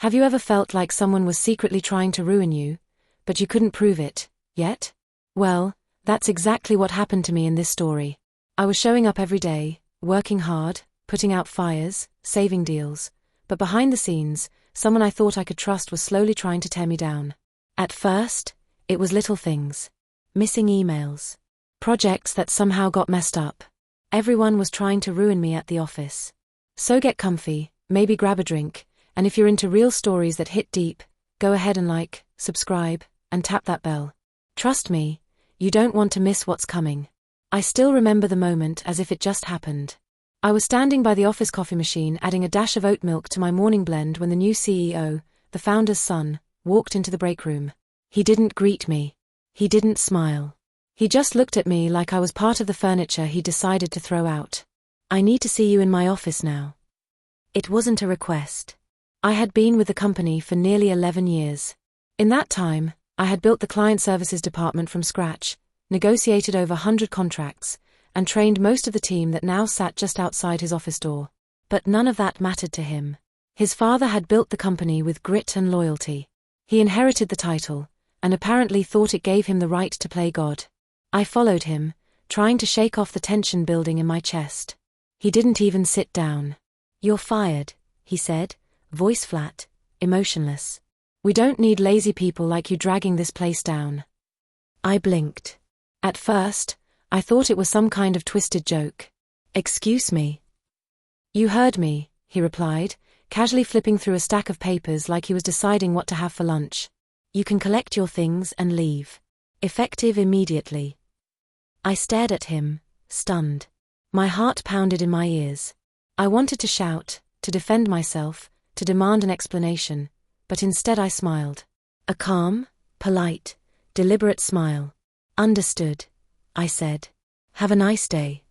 Have you ever felt like someone was secretly trying to ruin you, but you couldn't prove it, yet? Well, that's exactly what happened to me in this story. I was showing up every day, working hard, putting out fires, saving deals, but behind the scenes, someone I thought I could trust was slowly trying to tear me down. At first, it was little things. Missing emails. Projects that somehow got messed up. Everyone was trying to ruin me at the office. So get comfy, maybe grab a drink, and if you're into real stories that hit deep, go ahead and like, subscribe, and tap that bell. Trust me, you don't want to miss what's coming. I still remember the moment as if it just happened. I was standing by the office coffee machine adding a dash of oat milk to my morning blend when the new CEO, the founder's son, walked into the break room. He didn't greet me. He didn't smile. He just looked at me like I was part of the furniture he decided to throw out. I need to see you in my office now. It wasn't a request. I had been with the company for nearly 11 years. In that time, I had built the client services department from scratch, negotiated over 100 contracts, and trained most of the team that now sat just outside his office door. But none of that mattered to him. His father had built the company with grit and loyalty. He inherited the title, and apparently thought it gave him the right to play God. I followed him, trying to shake off the tension building in my chest. He didn't even sit down. "You're fired," he said, voice flat, emotionless. "We don't need lazy people like you dragging this place down." I blinked. At first, I thought it was some kind of twisted joke. "Excuse me." "You heard me," he replied, casually flipping through a stack of papers like he was deciding what to have for lunch. "You can collect your things and leave. Effective immediately." I stared at him, stunned. My heart pounded in my ears. I wanted to shout, to defend myself, to demand an explanation, but instead I smiled. A calm, polite, deliberate smile. "Understood," I said. "Have a nice day."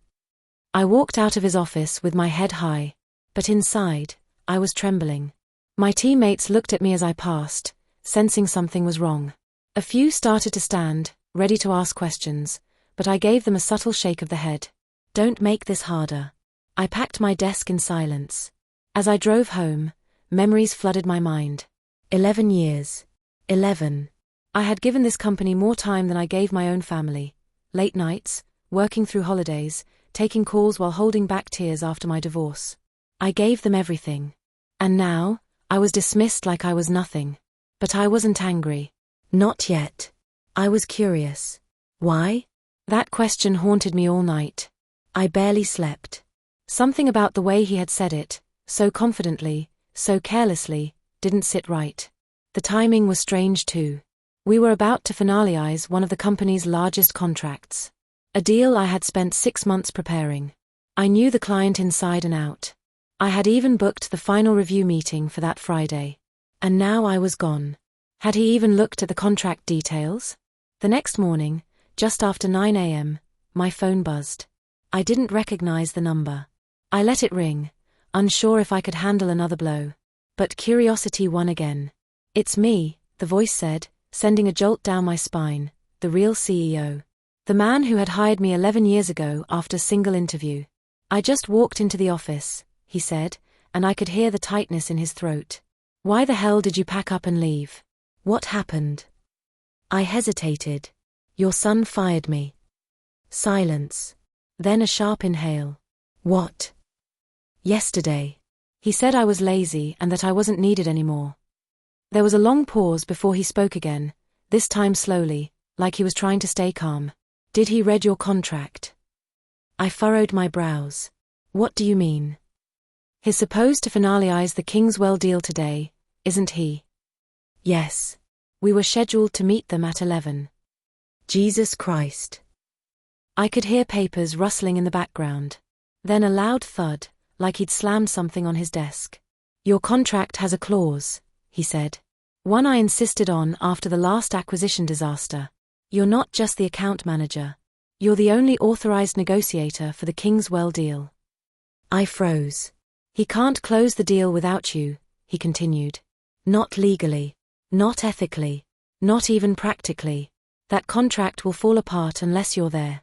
I walked out of his office with my head high, but inside, I was trembling. My teammates looked at me as I passed, sensing something was wrong. A few started to stand, ready to ask questions, but I gave them a subtle shake of the head. "Don't make this harder." I packed my desk in silence. As I drove home, memories flooded my mind. 11 years. 11. I had given this company more time than I gave my own family. Late nights, working through holidays, taking calls while holding back tears after my divorce. I gave them everything. And now, I was dismissed like I was nothing. But I wasn't angry. Not yet. I was curious. Why? That question haunted me all night. I barely slept. Something about the way he had said it, so confidently, so carelessly, didn't sit right. The timing was strange too. We were about to finalize one of the company's largest contracts. A deal I had spent 6 months preparing. I knew the client inside and out. I had even booked the final review meeting for that Friday. And now I was gone. Had he even looked at the contract details? The next morning, just after 9 a.m., my phone buzzed. I didn't recognize the number. I let it ring, unsure if I could handle another blow. But curiosity won again. "It's me," the voice said, sending a jolt down my spine, the real CEO. The man who had hired me 11 years ago after a single interview. "I just walked into the office," he said, and I could hear the tightness in his throat. "Why the hell did you pack up and leave? What happened?" I hesitated. "Your son fired me." Silence. Then a sharp inhale. "What?" "Yesterday. He said I was lazy and that I wasn't needed anymore." There was a long pause before he spoke again, this time slowly, like he was trying to stay calm. "Did he read your contract?" I furrowed my brows. "What do you mean?" "He's supposed to finalize the Kingswell deal today, isn't he?" "Yes. We were scheduled to meet them at 11. Jesus Christ. I could hear papers rustling in the background. Then a loud thud, like he'd slammed something on his desk. "Your contract has a clause," he said. "One I insisted on after the last acquisition disaster. You're not just the account manager. You're the only authorized negotiator for the Kingswell deal." I froze. "He can't close the deal without you," he continued. "Not legally. Not ethically. Not even practically. That contract will fall apart unless you're there."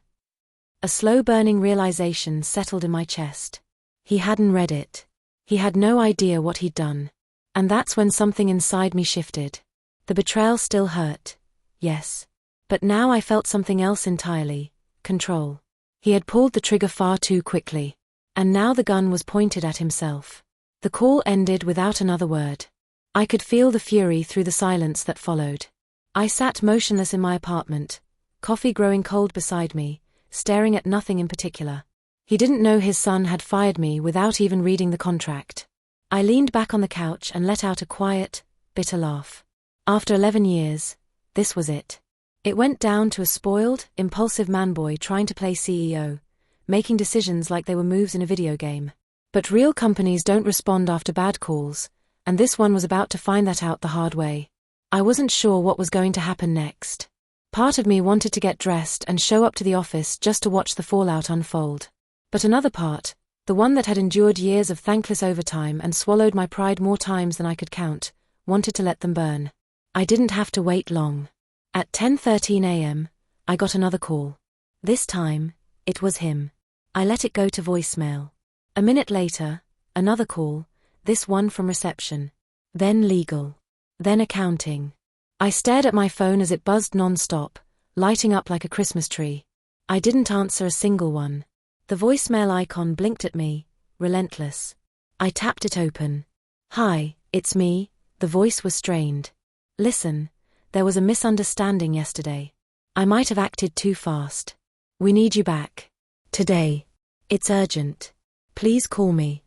A slow-burning realization settled in my chest. He hadn't read it. He had no idea what he'd done. And that's when something inside me shifted. The betrayal still hurt, yes. But now I felt something else entirely: control. He had pulled the trigger far too quickly. And now the gun was pointed at himself. The call ended without another word. I could feel the fury through the silence that followed. I sat motionless in my apartment, coffee growing cold beside me, staring at nothing in particular. He didn't know his son had fired me without even reading the contract. I leaned back on the couch and let out a quiet, bitter laugh. After 11 years, this was it. It went down to a spoiled, impulsive man-boy trying to play CEO, making decisions like they were moves in a video game. But real companies don't respond after bad calls, and this one was about to find that out the hard way. I wasn't sure what was going to happen next. Part of me wanted to get dressed and show up to the office just to watch the fallout unfold. But another part, the one that had endured years of thankless overtime and swallowed my pride more times than I could count, wanted to let them burn. I didn't have to wait long. At 10:13 a.m., I got another call. This time, it was him. I let it go to voicemail. A minute later, another call, this one from reception. Then legal. Then accounting. I stared at my phone as it buzzed non-stop, lighting up like a Christmas tree. I didn't answer a single one. The voicemail icon blinked at me, relentless. I tapped it open. "Hi, it's me," the voice was strained. "Listen, there was a misunderstanding yesterday. I might have acted too fast. We need you back. Today. It's urgent. Please call me."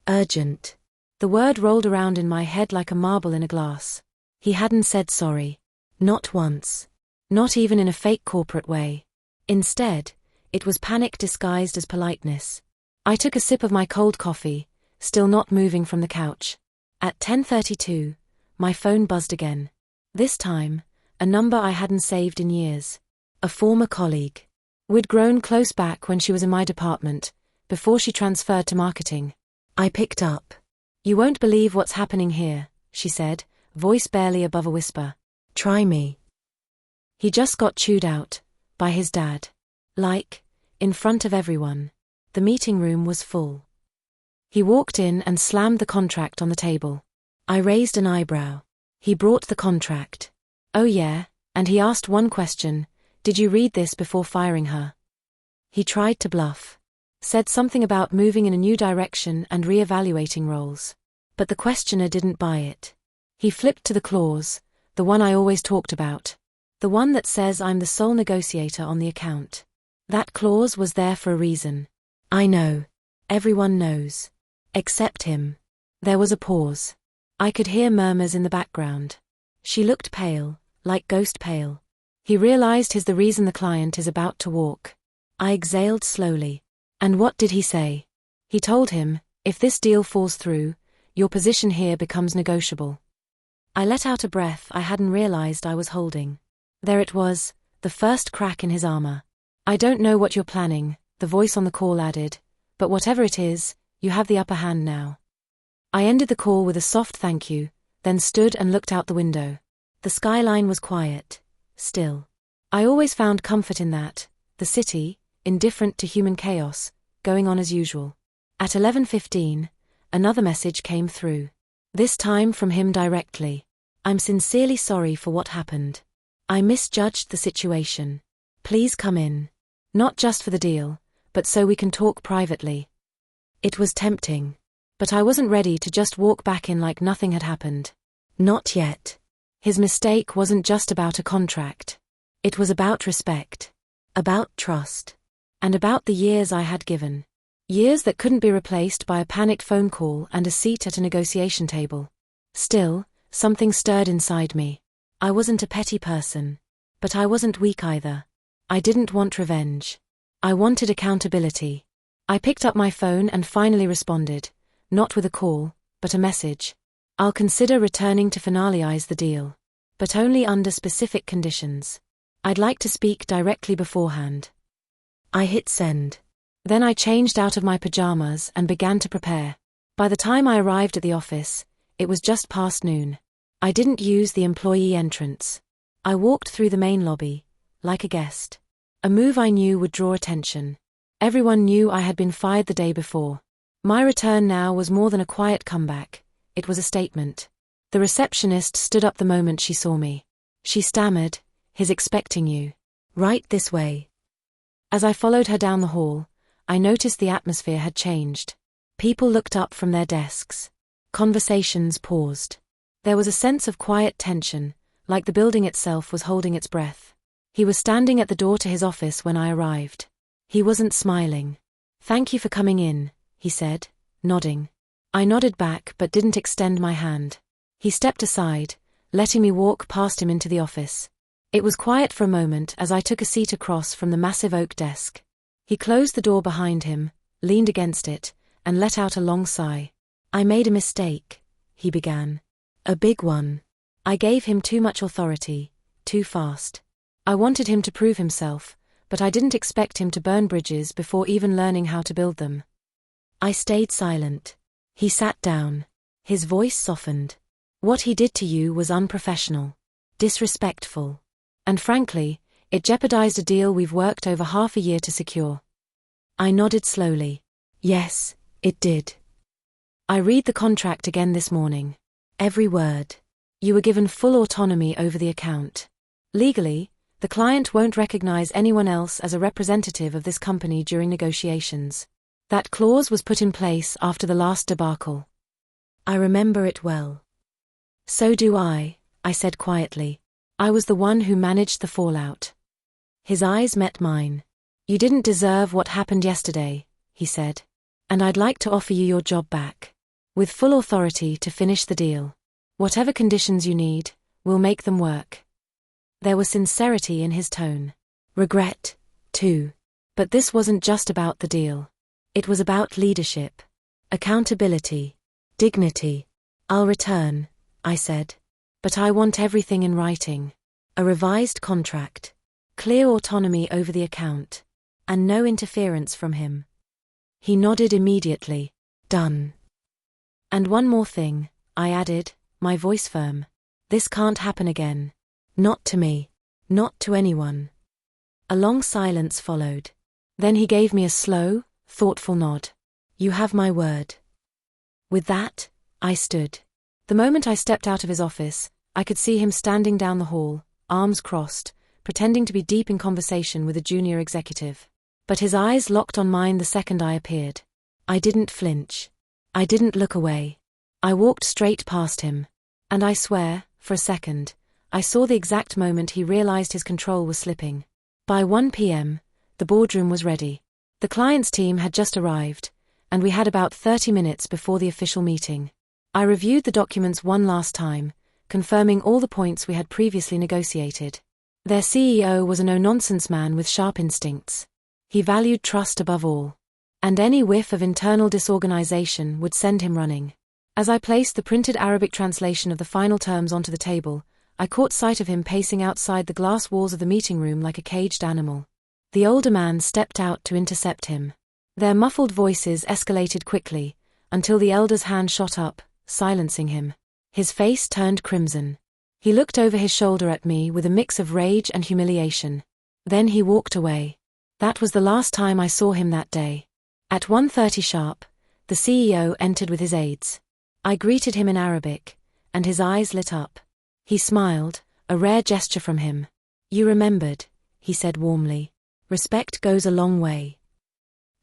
Urgent. The word rolled around in my head like a marble in a glass. He hadn't said sorry. Not once. Not even in a fake corporate way. Instead, it was panic disguised as politeness. I took a sip of my cold coffee, still not moving from the couch. At 10:32, my phone buzzed again. This time, a number I hadn't saved in years. A former colleague. We'd grown close back when she was in my department, before she transferred to marketing. I picked up. "You won't believe what's happening here," she said, voice barely above a whisper. "Try me." He just got chewed out, by his dad. Like, in front of everyone. The meeting room was full. He walked in and slammed the contract on the table. I raised an eyebrow. He brought the contract. "Oh yeah," and he asked one question: "Did you read this before firing her?" He tried to bluff. Said something about moving in a new direction and re-evaluating roles. But the questioner didn't buy it. He flipped to the clause, the one I always talked about. The one that says I'm the sole negotiator on the account. That clause was there for a reason. I know. Everyone knows. Except him. There was a pause. I could hear murmurs in the background. She looked pale, like ghost pale. He realized he's the reason the client is about to walk. I exhaled slowly. And what did he say? He told him, "If this deal falls through, your position here becomes negotiable." I let out a breath I hadn't realized I was holding. There it was, the first crack in his armor. "I don't know what you're planning," the voice on the call added, "but whatever it is, you have the upper hand now." I ended the call with a soft thank you, then stood and looked out the window. The skyline was quiet, still. I always found comfort in that, the city, indifferent to human chaos, going on as usual. At 11:15, another message came through. This time from him directly. "I'm sincerely sorry for what happened. I misjudged the situation. Please come in. Not just for the deal, but so we can talk privately." It was tempting. But I wasn't ready to just walk back in like nothing had happened. Not yet. His mistake wasn't just about a contract. It was about respect. About trust. And about the years I had given. Years that couldn't be replaced by a panicked phone call and a seat at a negotiation table. Still, something stirred inside me. I wasn't a petty person. But I wasn't weak either. I didn't want revenge. I wanted accountability. I picked up my phone and finally responded, not with a call, but a message. "I'll consider returning to finalize the deal. But only under specific conditions. I'd like to speak directly beforehand." I hit send. Then I changed out of my pajamas and began to prepare. By the time I arrived at the office, it was just past noon. I didn't use the employee entrance. I walked through the main lobby, like a guest. A move I knew would draw attention. Everyone knew I had been fired the day before. My return now was more than a quiet comeback. it was a statement. The receptionist stood up the moment she saw me. She stammered, "He's expecting you. Right this way." As I followed her down the hall, I noticed the atmosphere had changed. People looked up from their desks. Conversations paused. There was a sense of quiet tension, like the building itself was holding its breath. He was standing at the door to his office when I arrived. He wasn't smiling. "Thank you for coming in," he said, nodding. I nodded back but didn't extend my hand. He stepped aside, letting me walk past him into the office. It was quiet for a moment as I took a seat across from the massive oak desk. He closed the door behind him, leaned against it, and let out a long sigh. "I made a mistake," he began. "A big one. I gave him too much authority, too fast. I wanted him to prove himself, but I didn't expect him to burn bridges before even learning how to build them." I stayed silent. He sat down. His voice softened. "What he did to you was unprofessional, disrespectful. And frankly, it jeopardized a deal we've worked over half a year to secure." I nodded slowly. "Yes, it did. I read the contract again this morning. Every word. You were given full autonomy over the account. Legally, the client won't recognize anyone else as a representative of this company during negotiations. That clause was put in place after the last debacle." I remember it well. "So do I said quietly. I was the one who managed the fallout." His eyes met mine. "You didn't deserve what happened yesterday," he said. "And I'd like to offer you your job back. With full authority to finish the deal. Whatever conditions you need, we'll make them work." There was sincerity in his tone. Regret, too. But this wasn't just about the deal. It was about leadership. Accountability. Dignity. "I'll return," I said. "But I want everything in writing. A revised contract. Clear autonomy over the account. And no interference from him." He nodded immediately. "Done." "And one more thing," I added, my voice firm. "This can't happen again. Not to me. Not to anyone." A long silence followed. Then he gave me a slow, thoughtful nod. "You have my word." With that, I stood. The moment I stepped out of his office, I could see him standing down the hall, arms crossed, pretending to be deep in conversation with a junior executive. But his eyes locked on mine the second I appeared. I didn't flinch. I didn't look away. I walked straight past him. And I swear, for a second, I saw the exact moment he realized his control was slipping. By 1 p.m., the boardroom was ready. The client's team had just arrived, and we had about 30 minutes before the official meeting. I reviewed the documents one last time, confirming all the points we had previously negotiated. Their CEO was a no-nonsense man with sharp instincts. He valued trust above all. And any whiff of internal disorganization would send him running. As I placed the printed Arabic translation of the final terms onto the table, I caught sight of him pacing outside the glass walls of the meeting room like a caged animal. The older man stepped out to intercept him. Their muffled voices escalated quickly, until the elder's hand shot up, silencing him. His face turned crimson. He looked over his shoulder at me with a mix of rage and humiliation. Then he walked away. That was the last time I saw him that day. At 1:30 sharp, the CEO entered with his aides. I greeted him in Arabic, and his eyes lit up. He smiled, a rare gesture from him. "You remembered," he said warmly. "Respect goes a long way."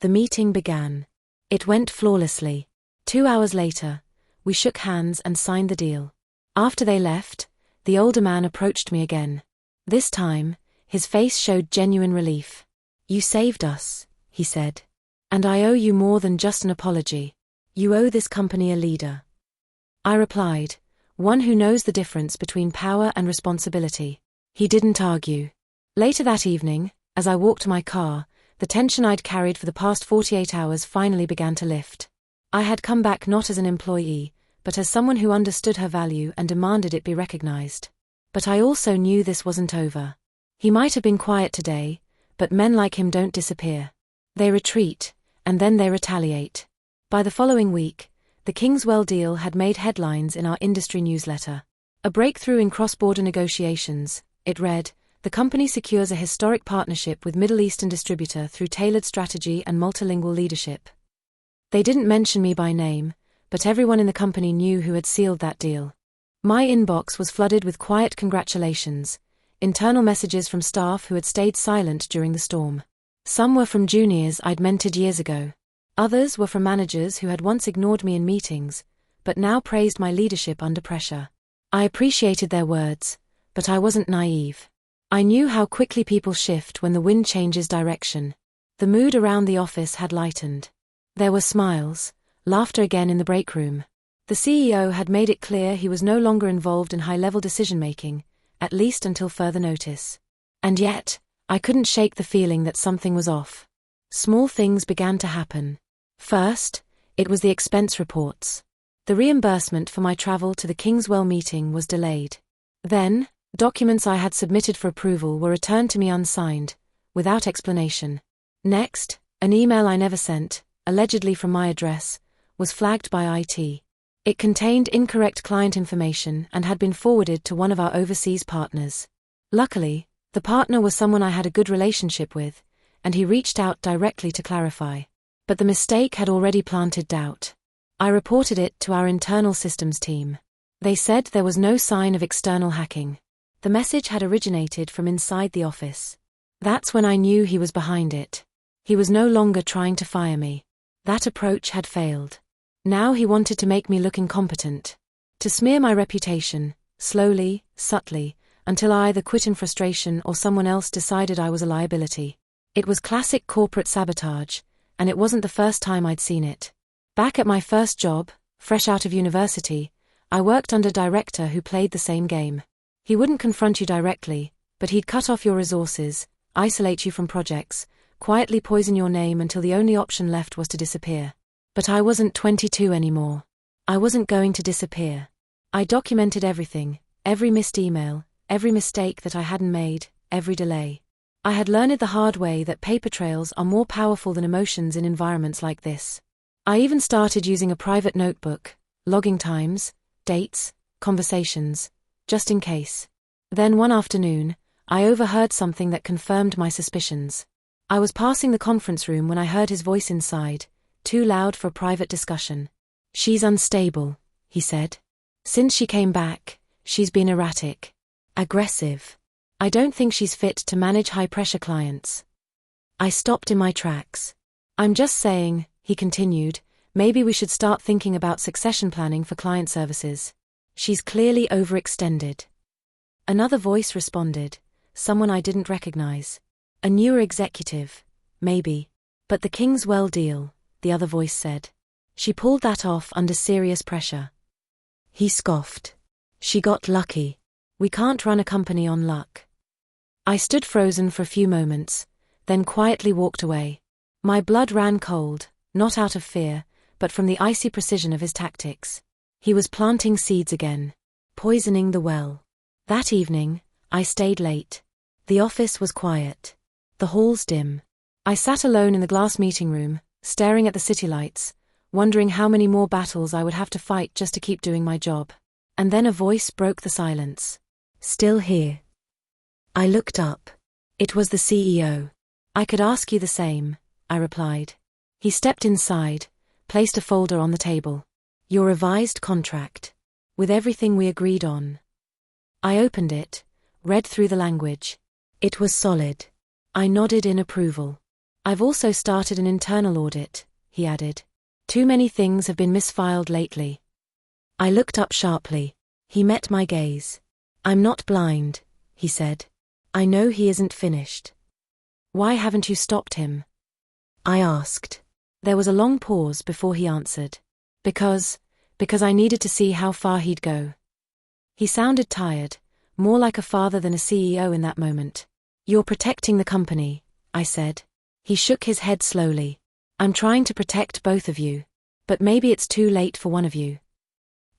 The meeting began. It went flawlessly. 2 hours later, we shook hands and signed the deal. After they left, the older man approached me again. This time, his face showed genuine relief. "You saved us," he said. "And I owe you more than just an apology. You owe this company a leader." I replied, "One who knows the difference between power and responsibility." He didn't argue. Later that evening, as I walked to my car, the tension I'd carried for the past 48 hours finally began to lift. I had come back not as an employee, but as someone who understood her value and demanded it be recognized. But I also knew this wasn't over. He might have been quiet today, but men like him don't disappear. They retreat, and then they retaliate. By the following week, the Kingswell deal had made headlines in our industry newsletter. A breakthrough in cross-border negotiations, it read, "The company secures a historic partnership with Middle Eastern distributor through tailored strategy and multilingual leadership." They didn't mention me by name, but everyone in the company knew who had sealed that deal. My inbox was flooded with quiet congratulations, internal messages from staff who had stayed silent during the storm. Some were from juniors I'd mentored years ago. Others were from managers who had once ignored me in meetings, but now praised my leadership under pressure. I appreciated their words, but I wasn't naive. I knew how quickly people shift when the wind changes direction. The mood around the office had lightened. There were smiles, laughter again in the break room. The CEO had made it clear he was no longer involved in high-level decision-making, at least until further notice. And yet, I couldn't shake the feeling that something was off. Small things began to happen. First, it was the expense reports. The reimbursement for my travel to the Kingswell meeting was delayed. Then, documents I had submitted for approval were returned to me unsigned, without explanation. Next, an email I never sent, allegedly from my address, was flagged by IT. It contained incorrect client information and had been forwarded to one of our overseas partners. Luckily, the partner was someone I had a good relationship with, and he reached out directly to clarify. But the mistake had already planted doubt. I reported it to our internal systems team. They said there was no sign of external hacking. The message had originated from inside the office. That's when I knew he was behind it. He was no longer trying to fire me. That approach had failed. Now he wanted to make me look incompetent. To smear my reputation, slowly, subtly, until I either quit in frustration or someone else decided I was a liability. It was classic corporate sabotage, and it wasn't the first time I'd seen it. Back at my first job, fresh out of university, I worked under a director who played the same game. He wouldn't confront you directly, but he'd cut off your resources, isolate you from projects, quietly poison your name until the only option left was to disappear. But I wasn't 22 anymore. I wasn't going to disappear. I documented everything, every missed email, every mistake that I hadn't made, every delay. I had learned the hard way that paper trails are more powerful than emotions in environments like this. I even started using a private notebook, logging times, dates, conversations, just in case. Then one afternoon, I overheard something that confirmed my suspicions. I was passing the conference room when I heard his voice inside, too loud for a private discussion. "She's unstable," he said. "Since she came back, she's been erratic. Aggressive. I don't think she's fit to manage high-pressure clients." I stopped in my tracks. "I'm just saying," he continued, "maybe we should start thinking about succession planning for client services. She's clearly overextended." Another voice responded, someone I didn't recognize. A newer executive, maybe. "But the Kingswell deal," the other voice said. "She pulled that off under serious pressure." He scoffed. "She got lucky. We can't run a company on luck." I stood frozen for a few moments, then quietly walked away. My blood ran cold, not out of fear, but from the icy precision of his tactics. He was planting seeds again, poisoning the well. That evening, I stayed late. The office was quiet. The halls dim. I sat alone in the glass meeting room, staring at the city lights, wondering how many more battles I would have to fight just to keep doing my job. And then a voice broke the silence. "Still here?" I looked up. It was the CEO. "I could ask you the same," I replied. He stepped inside, placed a folder on the table. "Your revised contract. With everything we agreed on." I opened it, read through the language. It was solid. I nodded in approval. "I've also started an internal audit," he added. "Too many things have been misfiled lately." I looked up sharply. He met my gaze. "I'm not blind," he said. "I know he isn't finished." "Why haven't you stopped him?" I asked. There was a long pause before he answered. Because I needed to see how far he'd go." He sounded tired, more like a father than a CEO in that moment. "You're protecting the company," I said. He shook his head slowly. "I'm trying to protect both of you. But maybe it's too late for one of you."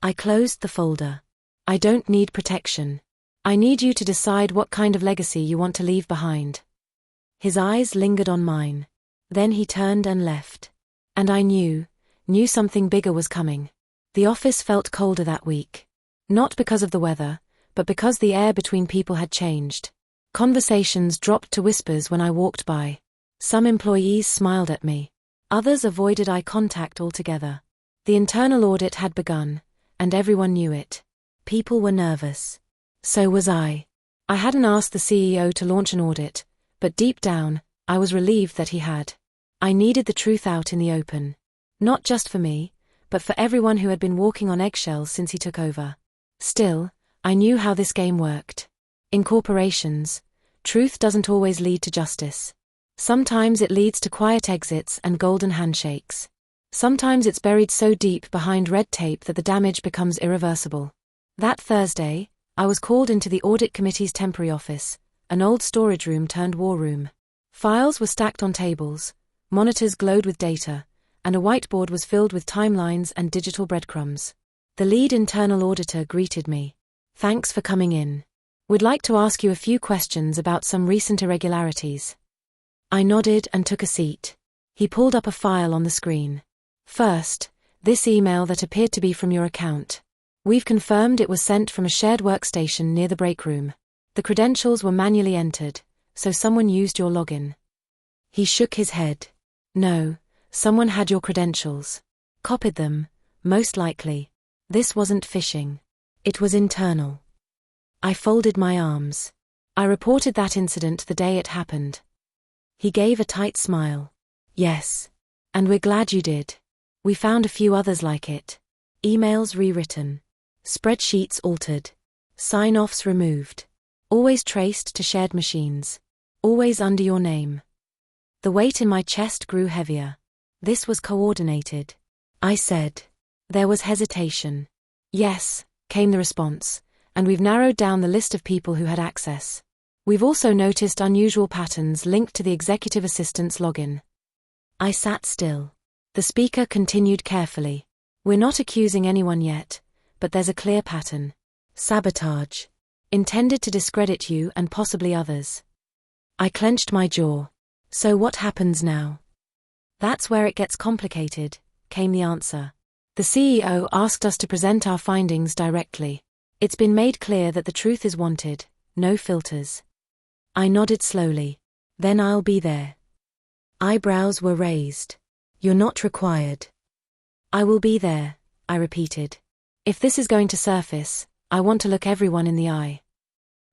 I closed the folder. "I don't need protection. I need you to decide what kind of legacy you want to leave behind." His eyes lingered on mine. Then he turned and left. And I knew something bigger was coming. The office felt colder that week. Not because of the weather, but because the air between people had changed. Conversations dropped to whispers when I walked by. Some employees smiled at me. Others avoided eye contact altogether. The internal audit had begun, and everyone knew it. People were nervous. So was I. I hadn't asked the CEO to launch an audit, but deep down, I was relieved that he had. I needed the truth out in the open. Not just for me, but for everyone who had been walking on eggshells since he took over. Still, I knew how this game worked. In corporations, truth doesn't always lead to justice. Sometimes it leads to quiet exits and golden handshakes. Sometimes it's buried so deep behind red tape that the damage becomes irreversible. That Thursday, I was called into the audit committee's temporary office, an old storage room turned war room. Files were stacked on tables, monitors glowed with data, and a whiteboard was filled with timelines and digital breadcrumbs. The lead internal auditor greeted me. "Thanks for coming in. We'd like to ask you a few questions about some recent irregularities." I nodded and took a seat. He pulled up a file on the screen. "First, this email that appeared to be from your account. We've confirmed it was sent from a shared workstation near the break room. The credentials were manually entered, so someone used your login." He shook his head. "No, someone had your credentials. Copied them, most likely. This wasn't phishing. It was internal." I folded my arms. I reported that incident the day it happened. He gave a tight smile. "Yes. And we're glad you did. We found a few others like it. Emails rewritten. Spreadsheets altered. Sign-offs removed. Always traced to shared machines. Always under your name." The weight in my chest grew heavier. This was coordinated. I said. There was hesitation. "Yes," came the response, "and we've narrowed down the list of people who had access. We've also noticed unusual patterns linked to the executive assistant's login." I sat still. The speaker continued carefully. "We're not accusing anyone yet, but there's a clear pattern. Sabotage. Intended to discredit you and possibly others." I clenched my jaw. "So what happens now?" "That's where it gets complicated," came the answer. "The CEO asked us to present our findings directly. It's been made clear that the truth is wanted, no filters." I nodded slowly. "Then I'll be there." Eyebrows were raised. "You're not required." "I will be there," I repeated. "If this is going to surface, I want to look everyone in the eye."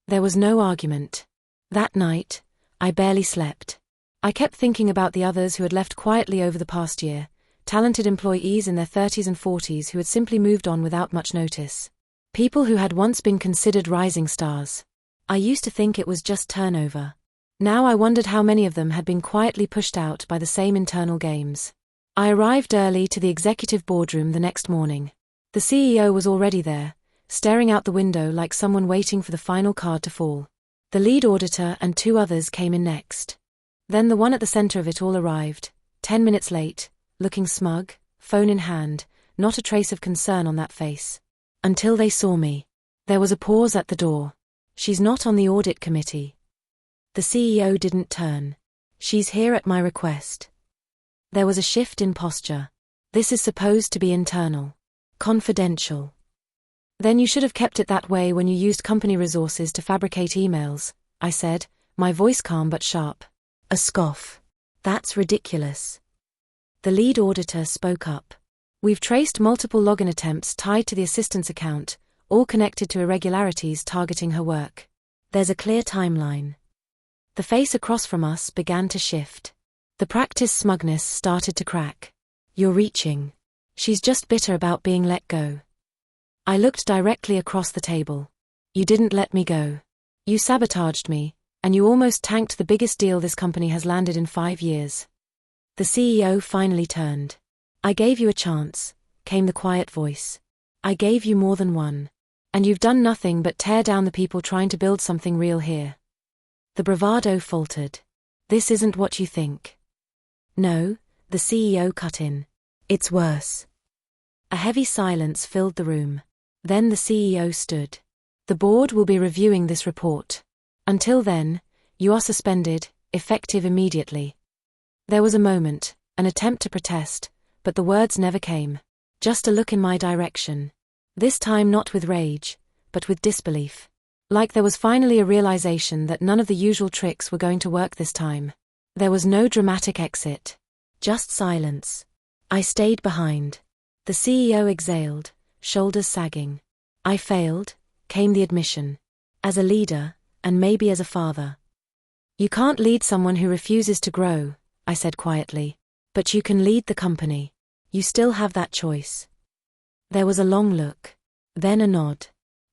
There was no argument. That night, I barely slept. I kept thinking about the others who had left quietly over the past year, talented employees in their 30s and 40s who had simply moved on without much notice. People who had once been considered rising stars. I used to think it was just turnover. Now I wondered how many of them had been quietly pushed out by the same internal games. I arrived early to the executive boardroom the next morning. The CEO was already there, staring out the window like someone waiting for the final card to fall. The lead auditor and 2 others came in next. Then the one at the center of it all arrived, 10 minutes late, looking smug, phone in hand, not a trace of concern on that face. Until they saw me. There was a pause at the door. "She's not on the audit committee." The CEO didn't turn. "She's here at my request." There was a shift in posture. "This is supposed to be internal. Confidential." "Then you should have kept it that way when you used company resources to fabricate emails," I said, my voice calm but sharp. A scoff. "That's ridiculous." The lead auditor spoke up. "We've traced multiple login attempts tied to the assistant's account, all connected to irregularities targeting her work. There's a clear timeline." The face across from us began to shift. The practice smugness started to crack. "You're reaching. She's just bitter about being let go." I looked directly across the table. "You didn't let me go. You sabotaged me, and you almost tanked the biggest deal this company has landed in 5 years." The CEO finally turned. "I gave you a chance," came the quiet voice. "I gave you more than one. And you've done nothing but tear down the people trying to build something real here." The bravado faltered. "This isn't what you think." "No," the CEO cut in. "It's worse." A heavy silence filled the room. Then the CEO stood. "The board will be reviewing this report. Until then, you are suspended, effective immediately." There was a moment, an attempt to protest, but the words never came. Just a look in my direction. This time not with rage, but with disbelief. Like there was finally a realization that none of the usual tricks were going to work this time. There was no dramatic exit. Just silence. I stayed behind. The CEO exhaled, shoulders sagging. I failed, came the admission. As a leader, and maybe as a father. You can't lead someone who refuses to grow, I said quietly. But you can lead the company. You still have that choice. There was a long look. Then a nod.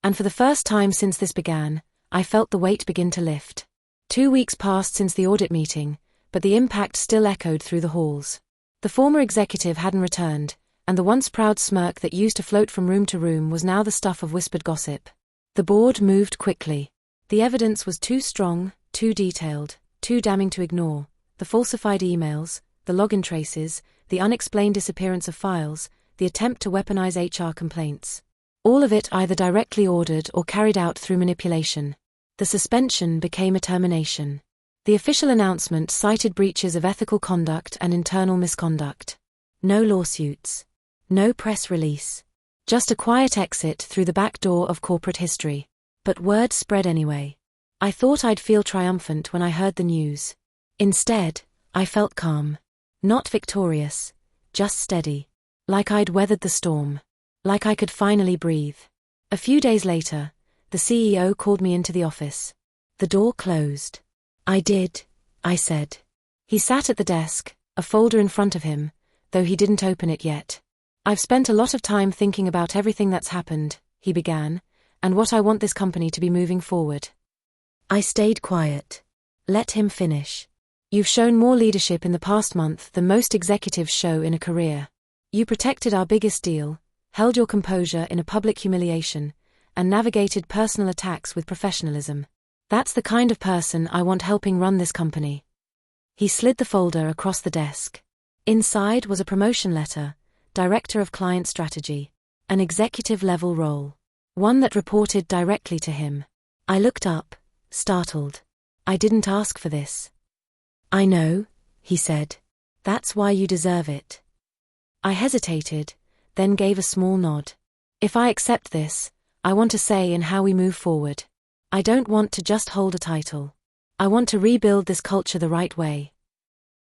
And for the first time since this began, I felt the weight begin to lift. 2 weeks passed since the audit meeting, but the impact still echoed through the halls. The former executive hadn't returned, and the once proud smirk that used to float from room to room was now the stuff of whispered gossip. The board moved quickly. The evidence was too strong, too detailed, too damning to ignore. The falsified emails, the login traces, the unexplained disappearance of files, the attempt to weaponize HR complaints. All of it either directly ordered or carried out through manipulation. The suspension became a termination. The official announcement cited breaches of ethical conduct and internal misconduct. No lawsuits. No press release. Just a quiet exit through the back door of corporate history. But word spread anyway. I thought I'd feel triumphant when I heard the news. Instead, I felt calm. Not victorious, just steady. Like I'd weathered the storm. Like I could finally breathe. A few days later, the CEO called me into the office. The door closed. I did, I said. He sat at the desk, a folder in front of him, though he didn't open it yet. I've spent a lot of time thinking about everything that's happened, he began, and what I want this company to be moving forward. I stayed quiet. Let him finish. You've shown more leadership in the past month than most executives show in a career. You protected our biggest deal, held your composure in a public humiliation, and navigated personal attacks with professionalism. That's the kind of person I want helping run this company. He slid the folder across the desk. Inside was a promotion letter, Director of Client Strategy, an executive-level role, one that reported directly to him. I looked up, startled. I didn't ask for this. I know, he said. That's why you deserve it. I hesitated, then gave a small nod. If I accept this, I want a say in how we move forward. I don't want to just hold a title. I want to rebuild this culture the right way.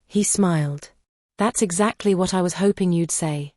He smiled. That's exactly what I was hoping you'd say.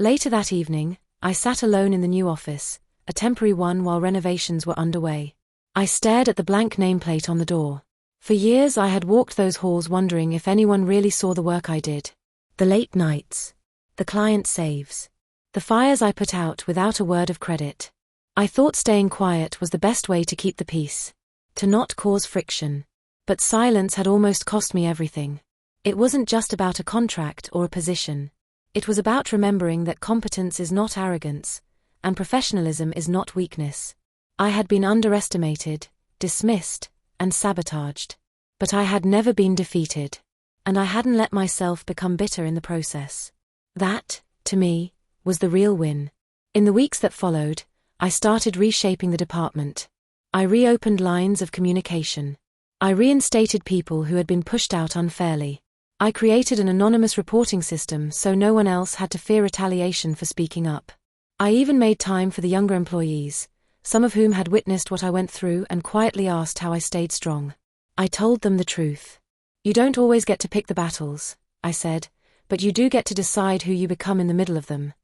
Later that evening, I sat alone in the new office, a temporary one while renovations were underway. I stared at the blank nameplate on the door. For years I had walked those halls wondering if anyone really saw the work I did. The late nights. The client saves. The fires I put out without a word of credit. I thought staying quiet was the best way to keep the peace. To not cause friction. But silence had almost cost me everything. It wasn't just about a contract or a position. It was about remembering that competence is not arrogance, and professionalism is not weakness. I had been underestimated, dismissed, and sabotaged. But I had never been defeated. And I hadn't let myself become bitter in the process. That, to me, was the real win. In the weeks that followed, I started reshaping the department. I reopened lines of communication. I reinstated people who had been pushed out unfairly. I created an anonymous reporting system so no one else had to fear retaliation for speaking up. I even made time for the younger employees, some of whom had witnessed what I went through and quietly asked how I stayed strong. I told them the truth. You don't always get to pick the battles, I said, but you do get to decide who you become in the middle of them.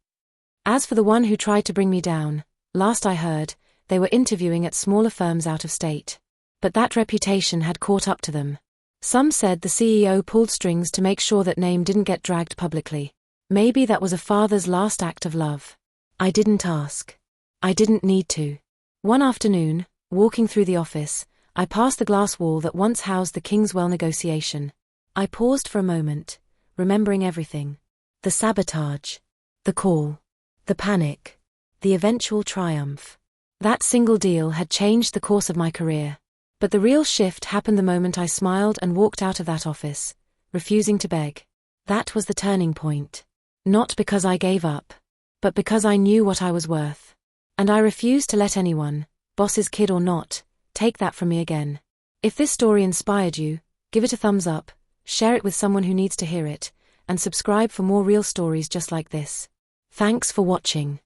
As for the one who tried to bring me down, last I heard, they were interviewing at smaller firms out of state. But that reputation had caught up to them. Some said the CEO pulled strings to make sure that name didn't get dragged publicly. Maybe that was a father's last act of love. I didn't ask. I didn't need to. One afternoon, walking through the office, I passed the glass wall that once housed the Kingswell negotiation. I paused for a moment, remembering everything. The sabotage. The call. The panic. The eventual triumph. That single deal had changed the course of my career. But the real shift happened the moment I smiled and walked out of that office, refusing to beg. That was the turning point. Not because I gave up, but because I knew what I was worth. And I refused to let anyone, boss's kid or not, take that from me again. If this story inspired you, give it a thumbs up, share it with someone who needs to hear it, and subscribe for more real stories just like this. Thanks for watching.